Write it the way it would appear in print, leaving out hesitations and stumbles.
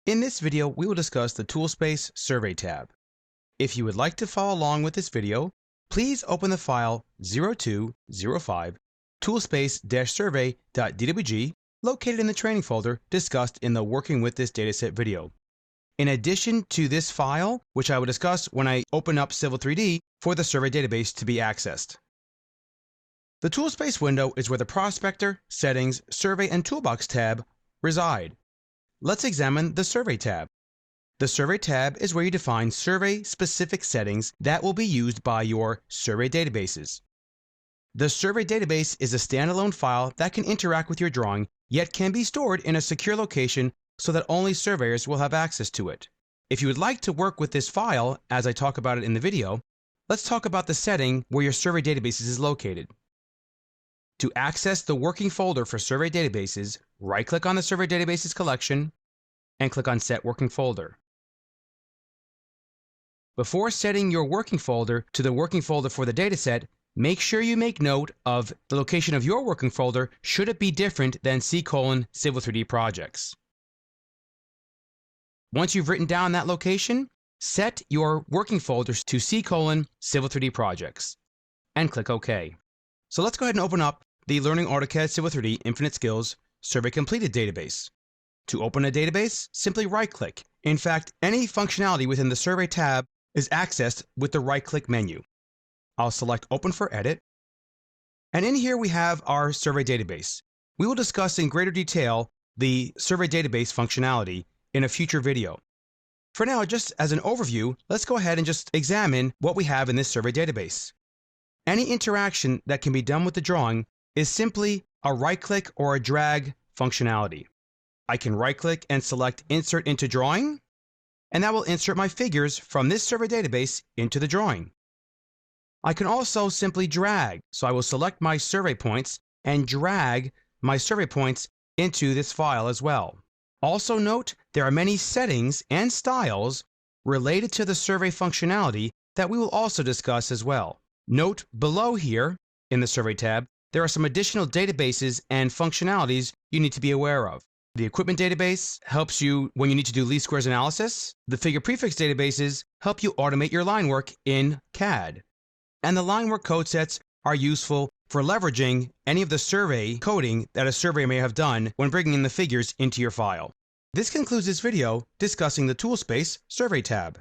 In this video, we will discuss the Toolspace Survey tab. If you would like to follow along with this video, please open the file 0205 toolspace-survey.dwg located in the training folder discussed in the Working with this dataset video. In addition to this file, which I will discuss when I open up Civil3d for the survey database to be accessed. The Toolspace window is where the Prospector, Settings, Survey, and Toolbox tab reside. Let's examine the Survey tab. The Survey tab is where you define survey-specific settings that will be used by your survey databases. The survey database is a standalone file that can interact with your drawing, yet can be stored in a secure location so that only surveyors will have access to it. If you would like to work with this file, as I talk about it in the video, let's talk about the setting where your survey databases is located. To access the working folder for survey databases, right-click on the survey databases collection and click on Set Working Folder. Before setting your working folder to the working folder for the dataset, make sure you make note of the location of your working folder should it be different than Civil3d projects. Once you've written down that location, set your working folders to Civil3d projects and click OK. So let's go ahead and open up the Learning AutoCAD Civil3d Infinite Skills Survey Completed database. To open a database, simply right-click. In fact, any functionality within the Survey tab is accessed with the right-click menu. I'll select Open for Edit. And in here we have our survey database. We will discuss in greater detail the survey database functionality in a future video. For now, just as an overview, let's go ahead and just examine what we have in this survey database. Any interaction that can be done with the drawing is simply a right-click or a drag functionality. I can right-click and select Insert into Drawing, and that will insert my figures from this survey database into the drawing. I can also simply drag, so I will select my survey points and drag my survey points into this file as well. Also note, there are many settings and styles related to the survey functionality that we will also discuss as well. Note below here in the Survey tab, there are some additional databases and functionalities you need to be aware of. The Equipment database helps you when you need to do least squares analysis. The Figure Prefix databases help you automate your line work in CAD. And the line work code sets are useful for leveraging any of the survey coding that a surveyor may have done when bringing in the figures into your file. This concludes this video discussing the Toolspace Survey tab.